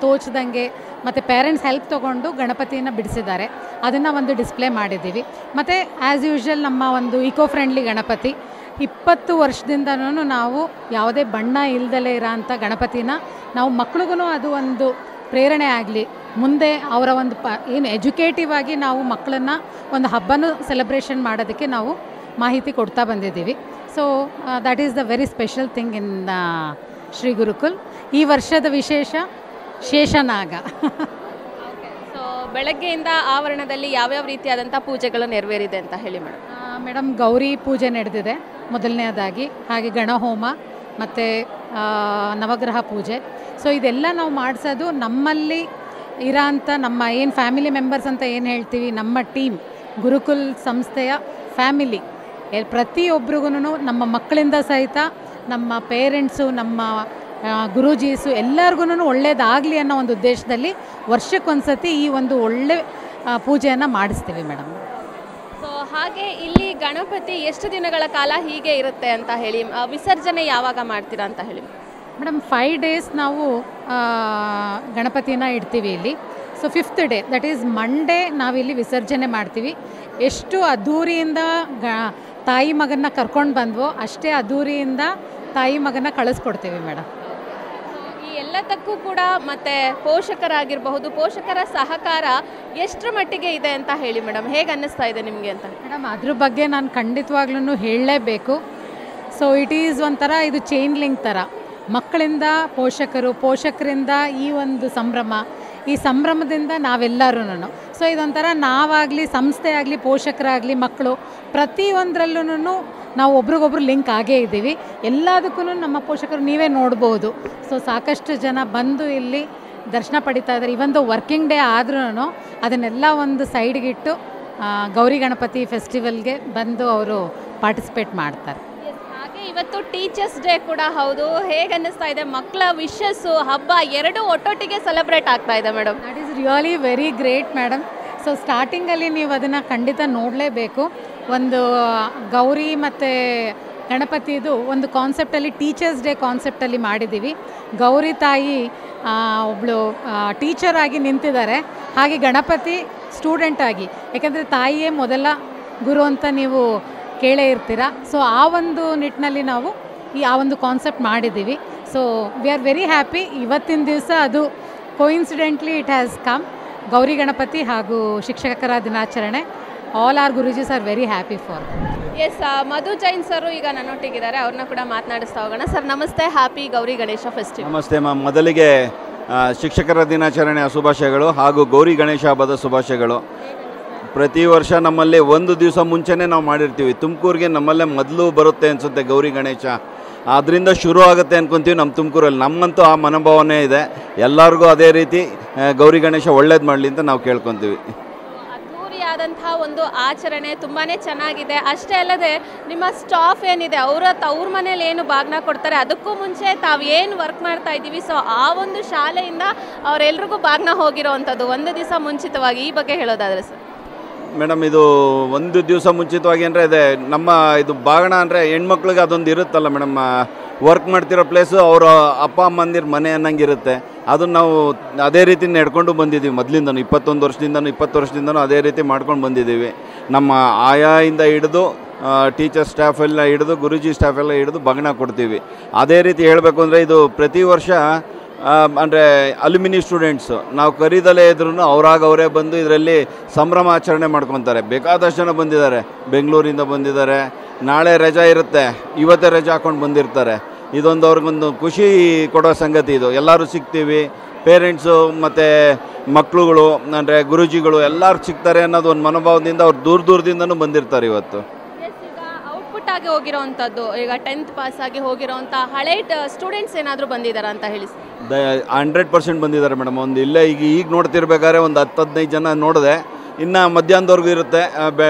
Speaker 3: ತೋಚ್ದಂಗೆ ಮತ್ತು ಪೇರೆಂಟ್ಸ್ ಹೆಲ್ಪ್ ತೊಗೊಂಡು ಗಣಪತಿಯನ್ನು ಬಿಡಿಸಿದ್ದಾರೆ. ಅದನ್ನು ಒಂದು ಡಿಸ್ಪ್ಲೇ ಮಾಡಿದ್ದೀವಿ. ಮತ್ತು ಆ್ಯಸ್ ಯೂಶ್ವಲ್ ನಮ್ಮ ಒಂದು ಇಕೋ ಫ್ರೆಂಡ್ಲಿ ಗಣಪತಿ 20 ವರ್ಷದಿಂದನೂ ನಾವು ಯಾವುದೇ ಬಣ್ಣ ಇಲ್ದಲೇ ಇರೋಂಥ ಗಣಪತಿನ ನಾವು ಮಕ್ಳಿಗೂ ಅದು ಒಂದು ಪ್ರೇರಣೆ ಆಗಲಿ, ಮುಂದೆ ಅವರ ಒಂದು ಏನು ಎಜುಕೇಟಿವ್ ಆಗಿ ನಾವು ಮಕ್ಕಳನ್ನ ಒಂದು ಹಬ್ಬನೂ ಸೆಲೆಬ್ರೇಷನ್ ಮಾಡೋದಕ್ಕೆ ನಾವು ಮಾಹಿತಿ ಕೊಡ್ತಾ ಬಂದಿದ್ದೀವಿ. So that is the very special thing in Shri gurukul. ಈ ವರ್ಷದ ವಿಶೇಷ ಶೇಷನಾಗ.
Speaker 1: ಸೊ ಬೆಳಗ್ಗೆಯಿಂದ ಆವರಣದಲ್ಲಿ ಯಾವ್ಯಾವ ರೀತಿಯಾದಂಥ ಪೂಜೆಗಳು ನೆರವೇರಿದೆ ಅಂತ ಹೇಳಿ ಮೇಡಮ್?
Speaker 3: ಮೇಡಮ್ ಗೌರಿ ಪೂಜೆ ನಡೆದಿದೆ ಮೊದಲನೇದಾಗಿ, ಹಾಗೆ ಗಣಹೋಮ ಮತ್ತು ನವಗ್ರಹ ಪೂಜೆ. ಸೊ ಇದೆಲ್ಲ ನಾವು ಮಾಡಿಸೋದು ನಮ್ಮಲ್ಲಿ ಇರೋಂಥ ನಮ್ಮ ಏನು ಫ್ಯಾಮಿಲಿ ಮೆಂಬರ್ಸ್ ಅಂತ ಏನು ಹೇಳ್ತೀವಿ, ನಮ್ಮ ಟೀಮ್ ಗುರುಕುಲ್ ಸಂಸ್ಥೆಯ ಫ್ಯಾಮಿಲಿ ಪ್ರತಿಯೊಬ್ಬರಿಗೂ ನಮ್ಮ ಮಕ್ಕಳಿಂದ ಸಹಿತ ನಮ್ಮ ಪೇರೆಂಟ್ಸು, ನಮ್ಮ ಗುರೂಜೀಸು ಎಲ್ಲರಿಗೂ ಒಳ್ಳೇದಾಗಲಿ ಅನ್ನೋ ಒಂದು ಉದ್ದೇಶದಲ್ಲಿ ವರ್ಷಕ್ಕೊಂದ್ಸತಿ ಈ ಒಂದು ಒಳ್ಳೆ ಪೂಜೆಯನ್ನು ಮಾಡಿಸ್ತೀವಿ ಮೇಡಮ್.
Speaker 1: ಸೊ ಹಾಗೆ ಇಲ್ಲಿ ಗಣಪತಿ ಎಷ್ಟು ದಿನಗಳ ಕಾಲ ಹೀಗೆ ಇರುತ್ತೆ ಅಂತ ಹೇಳಿ, ವಿಸರ್ಜನೆ ಯಾವಾಗ ಮಾಡ್ತೀರಾ ಅಂತ ಹೇಳಿ?
Speaker 3: ಮೇಡಮ್ 5 ಡೇಸ್ ನಾವು ಗಣಪತಿನ ಇಡ್ತೀವಿ ಇಲ್ಲಿ. So 5th day that is Monday ನಾವಿಲ್ಲಿ ವಿಸರ್ಜನೆ ಮಾಡ್ತೀವಿ. ಎಷ್ಟು ಅದ್ಧೂರಿಯಿಂದ ತಾಯಿ ಮಗನ್ನ ಕರ್ಕೊಂಡು ಬಂದ್ವೋ ಅಷ್ಟೇ ಅದ್ಧೂರಿಯಿಂದ ತಾಯಿ ಮಗನ ಕಳಿಸ್ಕೊಡ್ತೀವಿ ಮೇಡಮ್.
Speaker 1: ಈ ಎಲ್ಲದಕ್ಕೂ ಕೂಡ ಮತ್ತು ಪೋಷಕರಾಗಿರಬಹುದು, ಪೋಷಕರ ಸಹಕಾರ ಎಷ್ಟರ ಮಟ್ಟಿಗೆ ಇದೆ ಅಂತ ಹೇಳಿ ಮೇಡಮ್, ಹೇಗೆ ಅನ್ನಿಸ್ತಾ ಇದೆ ನಿಮಗೆ ಅಂತ?
Speaker 3: ಮೇಡಮ್ ಅದ್ರ ಬಗ್ಗೆ ನಾನು ಖಂಡಿತವಾಗ್ಲೂ ಹೇಳಲೇಬೇಕು. ಸೊ ಇಟ್ ಈಸ್ ಒಂಥರ ಇದು ಚೈನ್ ಲಿಂಕ್ ಥರ, ಮಕ್ಕಳಿಂದ ಪೋಷಕರು, ಪೋಷಕರಿಂದ ಈ ಒಂದು ಸಂಭ್ರಮ, ಈ ಸಂಭ್ರಮದಿಂದ ನಾವೆಲ್ಲರೂ. ಸೊ ಇದೊಂಥರ ನಾವಾಗಲಿ, ಸಂಸ್ಥೆ ಆಗಲಿ, ಪೋಷಕರಾಗಲಿ, ಮಕ್ಕಳು ಪ್ರತಿಯೊಂದರಲ್ಲೂ ನಾವು ಒಬ್ರಿಗೊಬ್ರು ಲಿಂಕ್ ಆಗೇ ಇದ್ದೀವಿ. ಎಲ್ಲದಕ್ಕೂ ನಮ್ಮ ಪೋಷಕರು ನೀವೇ ನೋಡ್ಬೋದು. ಸೊ ಸಾಕಷ್ಟು ಜನ ಬಂದು ಇಲ್ಲಿ ದರ್ಶನ ಪಡಿತಾ ಇದ್ದಾರೆ. ಇವೊಂದು ವರ್ಕಿಂಗ್ ಡೇ ಆದ್ರೂ ಅದನ್ನೆಲ್ಲ ಒಂದು ಸೈಡ್ಗಿಟ್ಟು ಗೌರಿ ಗಣಪತಿ ಫೆಸ್ಟಿವಲ್ಗೆ ಬಂದು ಅವರು ಪಾರ್ಟಿಸಿಪೇಟ್ ಮಾಡ್ತಾರೆ.
Speaker 1: ಹಾಗೆ ಇವತ್ತು ಟೀಚರ್ಸ್ ಡೇ ಕೂಡ ಹೌದು. ಹೇಗೆ ಅನ್ನಿಸ್ತಾ ಇದೆ? ಮಕ್ಕಳ ವಿಶಸ್ಸು, ಹಬ್ಬ ಎರಡೂ ಒಟ್ಟೊಟ್ಟಿಗೆ ಸೆಲೆಬ್ರೇಟ್ ಆಗ್ತಾ ಇದೆ madam.
Speaker 3: That is really very great madam. So ಸ್ಟಾರ್ಟಿಂಗಲ್ಲಿ ನೀವು ಅದನ್ನು ಖಂಡಿತ ನೋಡಲೇಬೇಕು. ಒಂದು ಗೌರಿ ಮತ್ತು ಗಣಪತಿದು ಒಂದು ಕಾನ್ಸೆಪ್ಟಲ್ಲಿ ಟೀಚರ್ಸ್ ಡೇ ಕಾನ್ಸೆಪ್ಟಲ್ಲಿ ಮಾಡಿದ್ದೀವಿ. ಗೌರಿ ತಾಯಿ ಒಬ್ಬಳು ಟೀಚರ್ ಆಗಿ ನಿಂತಿದ್ದಾರೆ, ಹಾಗೆ ಗಣಪತಿ ಸ್ಟೂಡೆಂಟ್ ಆಗಿ. ಯಾಕೆಂದರೆ ತಾಯಿಯೇ ಮೊದಲ ಗುರು ಅಂತ ನೀವು ಕೇಳೇ ಇರ್ತೀರ. ಸೊ ಆ ಒಂದು ನಿಟ್ಟಿನಲ್ಲಿ ನಾವು ಆ ಒಂದು ಕಾನ್ಸೆಪ್ಟ್ ಮಾಡಿದ್ದೀವಿ. So we are very happy. ಇವತ್ತಿನ ದಿವಸ ಅದು coincidentally it has come. Gauri Ganapati ಹಾಗೂ ಶಿಕ್ಷಕರ ದಿನಾಚರಣೆ. All our gurujis are very happy for.
Speaker 1: Yes, Madhu Jain sir ಈಗ ನನ್ನೊಟ್ಟಿಗಿದ್ದಾರೆ, ಅವ್ರನ್ನ ಕೂಡ ಮಾತನಾಡಿಸ್ತಾ ಹೋಗೋಣ. ಸರ್ ನಮಸ್ತೆ, ಹ್ಯಾಪಿ ಗೌರಿ ಗಣೇಶ ಫೆಸ್ಟಿವಲ್.
Speaker 4: ನಮಸ್ತೆ ಮ್ಯಾಮ್. ಮೊದಲಿಗೆ ಶಿಕ್ಷಕರ ದಿನಾಚರಣೆಯ ಶುಭಾಶಯಗಳು ಹಾಗೂ ಗೌರಿ ಗಣೇಶ ಹಬ್ಬದ ಶುಭಾಶಯಗಳು. ಪ್ರತಿ ವರ್ಷ ನಮ್ಮಲ್ಲಿ ಒಂದು ದಿವಸ ಮುಂಚೆನೇ ನಾವು ಮಾಡಿರ್ತೀವಿ. ತುಮಕೂರಿಗೆ ನಮ್ಮಲ್ಲೇ ಮೊದಲು ಬರುತ್ತೆ ಅನಿಸುತ್ತೆ ಗೌರಿ ಗಣೇಶ, ಅದರಿಂದ ಶುರು ಆಗುತ್ತೆ ಅಂದ್ಕೊತೀವಿ ನಮ್ಮ ತುಮಕೂರಲ್ಲಿ. ನಮ್ಮಂತೂ ಆ ಮನೋಭಾವನೆ ಇದೆ. ಎಲ್ಲರಿಗೂ ಅದೇ ರೀತಿ ಗೌರಿ ಗಣೇಶ ಒಳ್ಳೇದು ಮಾಡಲಿ ಅಂತ ನಾವು ಕೇಳ್ಕೊತೀವಿ.
Speaker 1: ಅದ್ಧೂರಿಯಾದಂತಹ ಒಂದು ಆಚರಣೆ ತುಂಬಾ ಚೆನ್ನಾಗಿದೆ. ಅಷ್ಟೇ ಅಲ್ಲದೆ ನಿಮ್ಮ ಸ್ಟಾಫ್ ಏನಿದೆ ಅವ್ರ ಮನೇಲಿ ಏನು ಭಾಗನ ಕೊಡ್ತಾರೆ, ಅದಕ್ಕೂ ಮುಂಚೆ ತಾವು ಏನು ವರ್ಕ್ ಮಾಡ್ತಾ ಇದ್ದೀವಿ, ಸೊ ಆ ಒಂದು ಶಾಲೆಯಿಂದ ಅವರೆಲ್ರಿಗೂ ಭಾಗನ ಹೋಗಿರೋವಂಥದ್ದು ಒಂದು ದಿವಸ ಮುಂಚಿತವಾಗಿ. ಈ ಬಗ್ಗೆ ಹೇಳೋದಾದರೆ ಸರ್?
Speaker 4: ಮೇಡಮ್, ಇದು ಒಂದು ದಿವಸ ಮುಂಚಿತವಾಗಿ ಅಂದರೆ ಇದೆ ನಮ್ಮ ಇದು ಬಾಗಣ ಅಂದರೆ ಹೆಣ್ಮಕ್ಳಿಗೆ ಅದೊಂದು ಇರುತ್ತಲ್ಲ ಮೇಡಮ್, ವರ್ಕ್ ಮಾಡ್ತಿರೋ ಪ್ಲೇಸು ಅವರ ಅಪ್ಪ ಅಮ್ಮಂದಿರ ಮನೆ ಅನ್ನಂಗೆ ಇರುತ್ತೆ. ಅದನ್ನು ನಾವು ಅದೇ ರೀತಿ ನಡ್ಕೊಂಡು ಬಂದಿದ್ದೀವಿ ಮೊದಲಿಂದನೂ 20 ವರ್ಷದಿಂದನೂ ಅದೇ ರೀತಿ ಮಾಡ್ಕೊಂಡು ಬಂದಿದ್ದೀವಿ. ನಮ್ಮ ಆಯಾಯಿಂದ ಹಿಡಿದು ಟೀಚರ್ ಸ್ಟಾಫ್ ಎಲ್ಲ ಹಿಡಿದು ಗುರೂಜಿ ಸ್ಟಾಫ್ ಎಲ್ಲ ಹಿಡಿದು ಬಗಣ ಕೊಡ್ತೀವಿ. ಅದೇ ರೀತಿ ಹೇಳಬೇಕು ಅಂದರೆ ಇದು ಪ್ರತಿ ವರ್ಷ ಅಂದರೆ ಅಲ್ಯುಮಿನಿ ಸ್ಟೂಡೆಂಟ್ಸು ನಾವು ಕರೀದಲೇ ಇದ್ರೂ ಅವರೇ ಬಂದು ಇದರಲ್ಲಿ ಸಂಭ್ರಮ ಆಚರಣೆ ಮಾಡ್ಕೊತಾರೆ. ಬೇಕಾದಷ್ಟು ಜನ ಬಂದಿದ್ದಾರೆ, ಬೆಂಗಳೂರಿಂದ ಬಂದಿದ್ದಾರೆ. ನಾಳೆ ರಜಾ ಇರುತ್ತೆ, ಇವತ್ತೇ ರಜಾ ಹಾಕ್ಕೊಂಡು ಬಂದಿರ್ತಾರೆ. ಇದೊಂದು ಅವ್ರಿಗೊಂದು ಖುಷಿ ಕೊಡೋ ಸಂಗತಿ ಇದು. ಎಲ್ಲರೂ ಸಿಗ್ತೀವಿ, ಪೇರೆಂಟ್ಸು ಮತ್ತು ಮಕ್ಕಳುಗಳು ಅಂದರೆ ಗುರೂಜಿಗಳು ಎಲ್ಲರೂ ಸಿಗ್ತಾರೆ ಅನ್ನೋದು ಒಂದು ಮನೋಭಾವದಿಂದ ಅವ್ರು ದೂರದಿಂದನೂ ಬಂದಿರ್ತಾರೆ ಇವತ್ತು.
Speaker 1: ಔಟ್ಪುಟ್ ಆಗಿ ಹೋಗಿರೋವಂಥದ್ದು, ಈಗ 10th ಪಾಸ್ ಆಗಿ ಹೋಗಿರೋವಂಥ ಹಳೆ ಸ್ಟೂಡೆಂಟ್ಸ್ ಏನಾದರೂ ಬಂದಿದ್ದಾರಾ ಅಂತ ಹೇಳಿ?
Speaker 4: 100% ಬಂದಿದ್ದಾರೆ ಮೇಡಮ್. ಒಂದು ಇಲ್ಲೇ ಈಗ ನೋಡ್ತಿರ್ಬೇಕಾದ್ರೆ ಒಂದು 10-15 ಜನ ನೋಡಿದೆ. ಇನ್ನು ಮಧ್ಯಾಹ್ನದವರೆಗೂ ಇರುತ್ತೆ.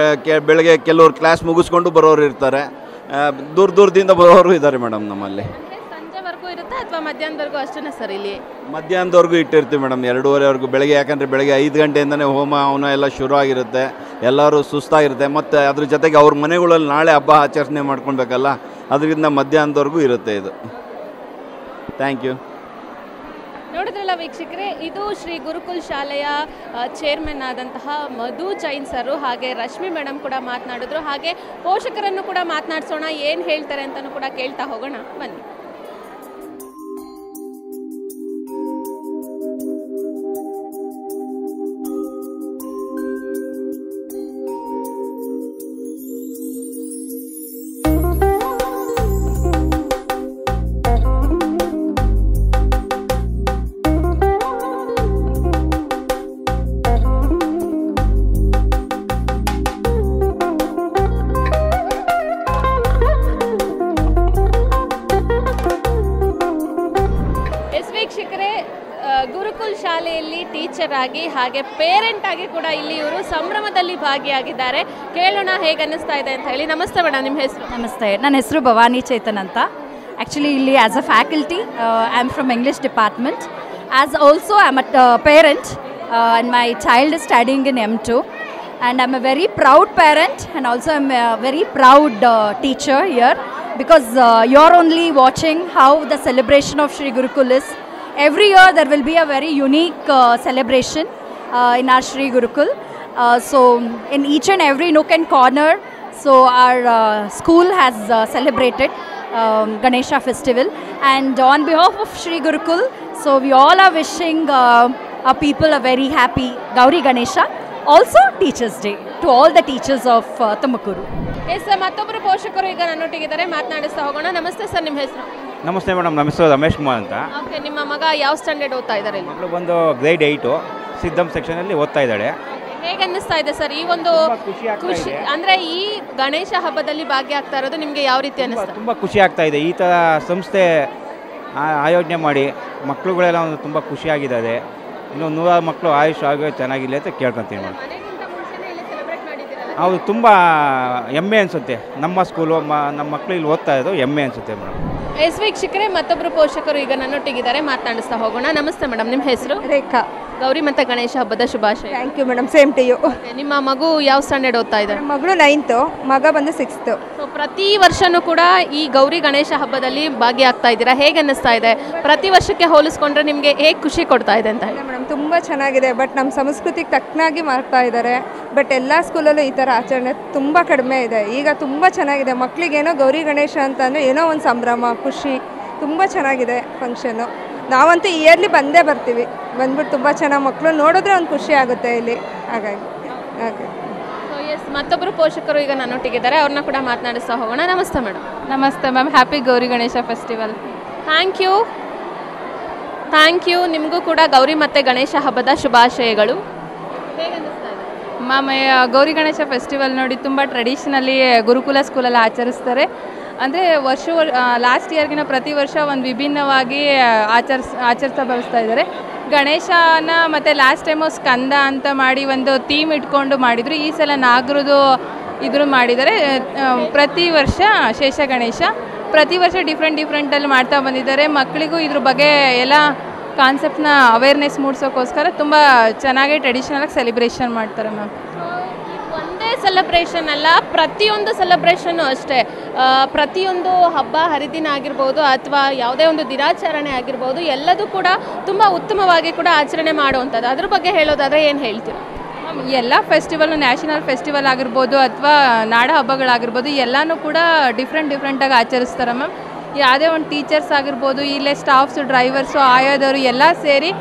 Speaker 4: ಬೆಳಗ್ಗೆ ಕೆಲವ್ರು ಕ್ಲಾಸ್ ಮುಗಿಸ್ಕೊಂಡು ಬರೋರು ಇರ್ತಾರೆ, ದೂರದಿಂದ ಬರೋರು ಇದ್ದಾರೆ ಮೇಡಮ್. ನಮ್ಮಲ್ಲಿ
Speaker 1: ಸಂಜೆವರೆಗೂ ಇರುತ್ತೆ ಅಥವಾ ಮಧ್ಯಾಹ್ನದವರೆಗೂ ಅಷ್ಟೇ ಸರ್? ಇಲ್ಲಿ
Speaker 4: ಮಧ್ಯಾಹ್ನದವರೆಗೂ ಇಟ್ಟಿರ್ತೀವಿ ಮೇಡಮ್, 2:30ವರೆಗೂ. ಬೆಳಗ್ಗೆ ಯಾಕಂದರೆ ಬೆಳಗ್ಗೆ 5 ಗಂಟೆಯಿಂದನೇ ಹೋಮ ಎಲ್ಲ ಶುರು ಆಗಿರುತ್ತೆ, ಎಲ್ಲರೂ ಸುಸ್ತಾಗಿರುತ್ತೆ. ಮತ್ತು ಅದ್ರ ಜೊತೆಗೆ ಅವ್ರ ಮನೆಗಳಲ್ಲಿ ನಾಳೆ ಹಬ್ಬ ಆಚರಣೆ ಮಾಡ್ಕೊಳ್ಬೇಕಲ್ಲ, ಅದರಿಂದ ಮಧ್ಯಾಹ್ನದವರೆಗೂ ಇರುತ್ತೆ ಇದು. Thank you.
Speaker 1: ನೋಡಿದ್ರಲ್ಲ ವೀಕ್ಷಕರೇ, ಇದು ಶ್ರೀ ಗುರುಕುಲ್ ಶಾಲೆಯ ಚೇರ್ಮನ್ ಆದಂತಹ ಮಧು ಜೈನ್ ಸರು ಹಾಗೆ ರಶ್ಮಿ ಮೇಡಮ್ ಕೂಡ ಮಾತನಾಡಿದ್ರು. ಹಾಗೆ ಪೋಷಕರನ್ನು ಕೂಡ ಮಾತನಾಡಿಸೋಣ, ಏನು ಹೇಳ್ತಾರೆ ಅಂತಲೂ ಕೂಡ ಕೇಳ್ತಾ ಹೋಗೋಣ ಬನ್ನಿ. ಗುರುಕುಲ್ ಶಾಲೆಯಲ್ಲಿ ಟೀಚರ್ ಆಗಿ ಹಾಗೆ ಪೇರೆಂಟ್ ಆಗಿ ಕೂಡ ಇಲ್ಲಿ ಇವರು ಸಂಭ್ರಮದಲ್ಲಿ ಭಾಗಿಯಾಗಿದ್ದಾರೆ. ಕೇಳೋಣ ಹೇಗೆ ಅನ್ನಿಸ್ತಾ ಇದೆ ಅಂತ ಹೇಳಿ. ನಮಸ್ತೆ ಮೇಡಮ್, ನಿಮ್ಮ ಹೆಸರು?
Speaker 5: ನಮಸ್ತೆ, ನನ್ನ ಹೆಸರು ಭವಾನಿ ಚೇತನ್ ಅಂತ. ಆ್ಯಕ್ಚುಲಿ ಇಲ್ಲಿ as a faculty I am from English department. As also I am a parent and my child is studying in M2 and I'm a very proud parent and also I'm a very proud teacher here because you're only watching how the celebration of Shri Gurukul is. Every year there will be a very unique celebration in our Shri Gurukul. So in each and every nook and corner, so our school has celebrated Ganesha festival, and on behalf of Shri Gurukul, so we all are wishing our people a very happy Gauri Ganesha, also Teachers Day to all the teachers of Tumakuru.
Speaker 1: Yes, ಮತ್ತೊಬ್ಬರು ಪೋಷಕರು ಈಗ ನನ್ನೊಟ್ಟಿಗಿದ್ದಾರೆ, ಮಾತನಾಡಿಸ್ತಾ ಹೋಗೋಣ. ನಮಸ್ತೆ sir, ನಿಮ್ಮ ಹೆಸರು?
Speaker 6: ನಮಸ್ತೆ madam, ನಮ್ಮ ಹೆಸರು ರಮೇಶ್ ಕುಮಾರ್ ಅಂತ.
Speaker 1: ಓಕೆ, ನಿಮ್ಮ ಮಗ ಯಾವ ಸ್ಟ್ಯಾಂಡರ್ಡ್ ಓದ್ತಾ ಇದ್ದಾರೆ?
Speaker 6: ಮಗಳು ಬಂದು ಗ್ರೇಡ್ 8 ಸಿದ್ದಂ ಸೆಕ್ಷನಲ್ಲಿ ಓದ್ತಾ ಇದ್ದಾಳೆ.
Speaker 1: ಹೇಗೆ ಅನ್ನಿಸ್ತಾ ಇದೆ ಸರ್ ಈ ಒಂದು ಖುಷಿ, ಅಂದರೆ ಈ ಗಣೇಶ ಹಬ್ಬದಲ್ಲಿ ಭಾಗಿಯಾಗ್ತಾ ಇರೋದು ನಿಮಗೆ ಯಾವ ರೀತಿ ಅನ್ನಿಸ್ತಾ?
Speaker 6: ತುಂಬ ಖುಷಿ ಆಗ್ತಾ ಇದೆ. ಈ ಥರ ಸಂಸ್ಥೆ ಆಯೋಜನೆ ಮಾಡಿ ಮಕ್ಕಳುಗಳೆಲ್ಲ ಒಂದು ತುಂಬ ಖುಷಿಯಾಗಿದ್ದಾರೆ. ಇನ್ನು 100 ಮಕ್ಕಳು ಆಯುಷ್ ಆಗ ಚೆನ್ನಾಗಿಲ್ಲ ಅಂತ ಕೇಳ್ಕೊತೀನಿ ಮೇಡಮ್. ಹೌದು, ತುಂಬ ಹೆಮ್ಮೆ ಅನಿಸುತ್ತೆ. ನಮ್ಮ ಸ್ಕೂಲು ನಮ್ಮ ಮಕ್ಕಳು ಇಲ್ಲಿ ಓದ್ತಾ ಇರೋದು ಹೆಮ್ಮೆ ಅನಿಸುತ್ತೆ ಮೇಡಮ್.
Speaker 1: ಎಸ್ ವೀಕ್ಷಕರೇ, ಮತ್ತೊಬ್ಬರು ಪೋಷಕರು ಈಗ ನನ್ನೊಟ್ಟಿಗಿದ್ದಾರೆ, ಮಾತನಾಡಿಸ್ತಾ ಹೋಗೋಣ. ನಮಸ್ತೆ ಮೇಡಮ್, ನಿಮ್ಮ ಹೆಸರು?
Speaker 7: ರೇಖಾ.
Speaker 1: ಗೌರಿ ಮತ್ತು ಗಣೇಶ ಹಬ್ಬದ ಶುಭಾಶಯ.
Speaker 7: Thank you madam, same to you.
Speaker 1: ನಿಮ್ಮ ಮಗು ಯಾವ ಸ್ಟ್ಯಾಂಡರ್ಡ್ ಓದ್ತಾ ಇದ್ದಾರೆ?
Speaker 7: ಮಗಳು 9th, ಮಗ ಬಂದು 6th.
Speaker 1: ಸೊ ಪ್ರತಿ ವರ್ಷನೂ ಕೂಡ ಈ ಗೌರಿ ಗಣೇಶ ಹಬ್ಬದಲ್ಲಿ ಭಾಗಿಯಾಗ್ತಾ ಇದ್ದೀರಾ, ಹೇಗೆ ಅನ್ನಿಸ್ತಾ ಇದೆ? ಪ್ರತಿ ವರ್ಷಕ್ಕೆ ಹೋಲಿಸ್ಕೊಂಡ್ರೆ ನಿಮಗೆ ಹೇಗೆ ಖುಷಿ ಕೊಡ್ತಾ ಇದೆ ಅಂತ ಹೇಳಿ?
Speaker 7: ಮೇಡಮ್ ತುಂಬ ಚೆನ್ನಾಗಿದೆ, ಬಟ್ ನಮ್ಮ ಸಂಸ್ಕೃತಿಗೆ ತಕ್ಕನಾಗಿ ಮಾಡ್ತಾ ಇದ್ದಾರೆ. ಬಟ್ ಎಲ್ಲ ಸ್ಕೂಲಲ್ಲೂ ಈ ಥರ ಆಚರಣೆ ತುಂಬ ಕಡಿಮೆ ಇದೆ. ಈಗ ತುಂಬ ಚೆನ್ನಾಗಿದೆ. ಮಕ್ಕಳಿಗೇನೋ ಗೌರಿ ಗಣೇಶ ಅಂತಂದರೆ ಏನೋ ಒಂದು ಸಂಭ್ರಮ, ಖುಷಿ, ತುಂಬ ಚೆನ್ನಾಗಿದೆ ಫಂಕ್ಷನ್ನು. ನಾವಂತೂ ಇಯರ್ಲಿ ಬಂದೇ ಬರ್ತೀವಿ. ಬಂದ್ಬಿಟ್ಟು ತುಂಬ ಚೆನ್ನಾಗಿ ಮಕ್ಕಳು ನೋಡಿದ್ರೆ ಒಂದು ಖುಷಿ ಆಗುತ್ತೆ ಇಲ್ಲಿ. ಹಾಗಾಗಿ
Speaker 1: ಸೊ ಎಸ್, ಮತ್ತೊಬ್ಬರು ಪೋಷಕರು ಈಗ ನನ್ನೊಟ್ಟಿಗಿದ್ದಾರೆ, ಅವ್ರನ್ನ ಕೂಡ ಮಾತನಾಡಿಸ್ತಾ ಹೋಗೋಣ. ನಮಸ್ತೆ ಮೇಡಮ್.
Speaker 8: ನಮಸ್ತೆ ma'am, happy Gauri Ganesha festival.
Speaker 1: Thank you. ನಿಮಗೂ ಕೂಡ ಗೌರಿ ಮತ್ತು ಗಣೇಶ ಹಬ್ಬದ ಶುಭಾಶಯಗಳು. ಹೇಗೆ ಅನ್ನಿಸ್ತಾ ಇದೆ
Speaker 8: ಮ್ಯಾಮ್? ಗೌರಿ ಗಣೇಶ ಫೆಸ್ಟಿವಲ್ ನೋಡಿ ತುಂಬ ಟ್ರೆಡಿಷನಲಿ ಗುರುಕುಲ ಸ್ಕೂಲಲ್ಲಿ ಆಚರಿಸ್ತಾರೆ. ಅಂದರೆ ಲಾಸ್ಟ್ ಇಯರ್ಗಿನ ಪ್ರತಿ ವರ್ಷ ಒಂದು ವಿಭಿನ್ನವಾಗಿ ಆಚರಿಸ್ತಾ ಬರೆಸ್ತಾ ಇದ್ದಾರೆ. ಗಣೇಶನ ಮತ್ತು ಲಾಸ್ಟ್ ಟೈಮು ಸ್ಕಂದ ಅಂತ ಮಾಡಿ ಒಂದು ಥೀಮ್ ಇಟ್ಕೊಂಡು ಮಾಡಿದರು. ಈ ಸಲ ನಾಗರದು ಇದ್ರು ಮಾಡಿದ್ದಾರೆ. ಪ್ರತಿ ವರ್ಷ ಶೇಷ ಗಣೇಶ, ಪ್ರತಿ ವರ್ಷ ಡಿಫ್ರೆಂಟಲ್ಲಿ ಮಾಡ್ತಾ ಬಂದಿದ್ದಾರೆ. ಮಕ್ಕಳಿಗೂ ಇದ್ರ ಬಗ್ಗೆ ಎಲ್ಲ ಕಾನ್ಸೆಪ್ಟ್ನ ಅವೇರ್ನೆಸ್ ಮೂಡಿಸೋಕ್ಕೋಸ್ಕರ ತುಂಬ ಚೆನ್ನಾಗಿ ಟ್ರೆಡಿಷನಲಾಗಿ ಸೆಲೆಬ್ರೇಷನ್ ಮಾಡ್ತಾರೆ ಮ್ಯಾಮ್.
Speaker 1: ಒಂದೇ ಒಂದೇ ಸೆಲೆಬ್ರೇಷನ್ ಅಲ್ಲ, ಪ್ರತಿಯೊಂದು ಸೆಲೆಬ್ರೇಷನ್ನು ಅಷ್ಟೇ. ಪ್ರತಿಯೊಂದು ಹಬ್ಬ ಹರಿದಿನ ಆಗಿರ್ಬೋದು ಅಥವಾ ಯಾವುದೇ ಒಂದು ದಿನಾಚರಣೆ ಆಗಿರ್ಬೋದು, ಎಲ್ಲದೂ ಕೂಡ ತುಂಬ ಉತ್ತಮವಾಗಿ ಕೂಡ ಆಚರಣೆ ಮಾಡುವಂಥದ್ದು. ಅದ್ರ ಬಗ್ಗೆ ಹೇಳೋದಾದರೆ ಏನು ಹೇಳ್ತೀರಾ?
Speaker 8: ಎಲ್ಲ ಫೆಸ್ಟಿವಲ್, ನ್ಯಾಷನಲ್ ಫೆಸ್ಟಿವಲ್ ಆಗಿರ್ಬೋದು ಅಥವಾ ನಾಡ ಹಬ್ಬಗಳಾಗಿರ್ಬೋದು, ಎಲ್ಲನೂ ಕೂಡ ಡಿಫ್ರೆಂಟಾಗಿ ಆಚರಿಸ್ತಾರೆ ಮ್ಯಾಮ್. ಯಾವುದೇ ಒಂದು ಟೀಚರ್ಸ್ ಆಗಿರ್ಬೋದು, ಇಲ್ಲೇ ಸ್ಟಾಫ್ಸು, ಡ್ರೈವರ್ಸು, ಆಯೋದವರು ಎಲ್ಲ ಸೇರಿ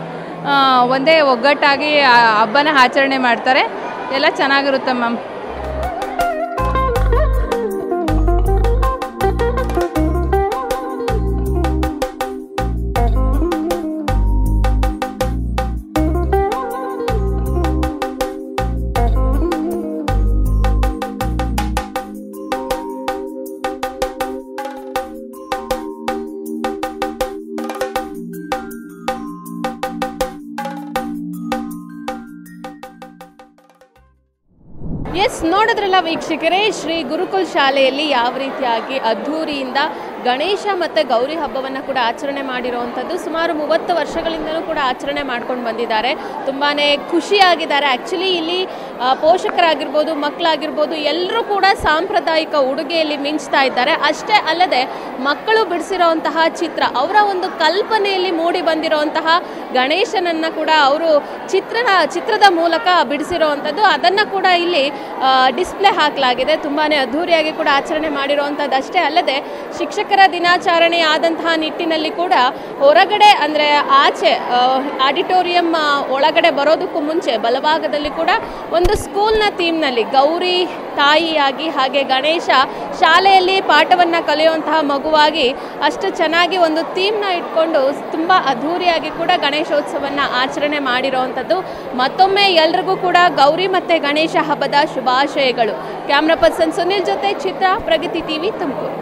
Speaker 8: ಒಂದೇ ಒಗ್ಗಟ್ಟಾಗಿ ಹಬ್ಬನ ಆಚರಣೆ ಮಾಡ್ತಾರೆ. ಎಲ್ಲ ಚೆನ್ನಾಗಿರುತ್ತೆ ಮ್ಯಾಮ್.
Speaker 1: ಎಸ್, ನೋಡಿದ್ರಲ್ಲ ವೀಕ್ಷಕರೇ, ಶ್ರೀ ಗುರುಕುಲ್ ಶಾಲೆಯಲ್ಲಿ ಯಾವ ರೀತಿಯಾಗಿ ಅದ್ಧೂರಿಯಿಂದ ಗಣೇಶ ಮತ್ತು ಗೌರಿ ಹಬ್ಬವನ್ನು ಕೂಡ ಆಚರಣೆ ಮಾಡಿರುವಂಥದ್ದು. ಸುಮಾರು 30 ವರ್ಷಗಳಿಂದಲೂ ಕೂಡ ಆಚರಣೆ ಮಾಡ್ಕೊಂಡು ಬಂದಿದ್ದಾರೆ. ತುಂಬಾ ಖುಷಿಯಾಗಿದ್ದಾರೆ. ಆ್ಯಕ್ಚುಲಿ ಇಲ್ಲಿ ಪೋಷಕರಾಗಿರ್ಬೋದು, ಮಕ್ಕಳಾಗಿರ್ಬೋದು, ಎಲ್ಲರೂ ಕೂಡ ಸಾಂಪ್ರದಾಯಿಕ ಉಡುಗೆಯಲ್ಲಿ ಮಿಂಚ್ತಾ ಇದ್ದಾರೆ. ಅಷ್ಟೇ ಅಲ್ಲದೆ ಮಕ್ಕಳು ಬಿಡಿಸಿರೋಂತಹ ಚಿತ್ರ, ಅವರ ಒಂದು ಕಲ್ಪನೆಯಲ್ಲಿ ಮೂಡಿ ಬಂದಿರೋಂತಹ ಗಣೇಶನನ್ನು ಕೂಡ ಅವರು ಚಿತ್ರದ ಮೂಲಕ ಬಿಡಿಸಿರೋವಂಥದ್ದು, ಅದನ್ನು ಕೂಡ ಇಲ್ಲಿ ಡಿಸ್ಪ್ಲೇ ಹಾಕಲಾಗಿದೆ. ತುಂಬಾ ಅದ್ಧೂರಿಯಾಗಿ ಕೂಡ ಆಚರಣೆ ಮಾಡಿರುವಂಥದ್ದು. ಅಷ್ಟೇ ಅಲ್ಲದೆ ಶಿಕ್ಷಕರ ದಿನಾಚರಣೆ ಆದಂತಹ ನಿಟ್ಟಿನಲ್ಲಿ ಕೂಡ ಹೊರಗಡೆ ಅಂದರೆ ಆಚೆ ಆಡಿಟೋರಿಯಂ ಒಳಗಡೆ ಬರೋದಕ್ಕೂ ಮುಂಚೆ ಬಲಭಾಗದಲ್ಲಿ ಕೂಡ ಒಂದು ಸ್ಕೂಲ್ನ ಥೀಮ್ನಲ್ಲಿ ಗೌರಿ ತಾಯಿಯಾಗಿ ಹಾಗೆ ಗಣೇಶ ಶಾಲೆಯಲ್ಲಿ ಪಾಠವನ್ನು ಕಲಿಯುವಂತಹ ಮಗುವಾಗಿ ಅಷ್ಟು ಚೆನ್ನಾಗಿ ಒಂದು ಥೀಮ್ನ ಇಟ್ಕೊಂಡು ತುಂಬ ಅದ್ಧೂರಿಯಾಗಿ ಕೂಡ ಗಣೇಶೋತ್ಸವವನ್ನು ಆಚರಣೆ ಮಾಡಿರೋವಂಥದ್ದು. ಮತ್ತೊಮ್ಮೆ ಎಲ್ರಿಗೂ ಕೂಡ ಗೌರಿ ಮತ್ತು ಗಣೇಶ ಹಬ್ಬದ ಶುಭಾಶಯಗಳು. ಕ್ಯಾಮ್ರಾ ಪರ್ಸನ್ ಸುನಿಲ್ ಜೊತೆ ಚಿತ್ರ, ಪ್ರಗತಿ ಟಿವಿ, ತುಮಕೂರು.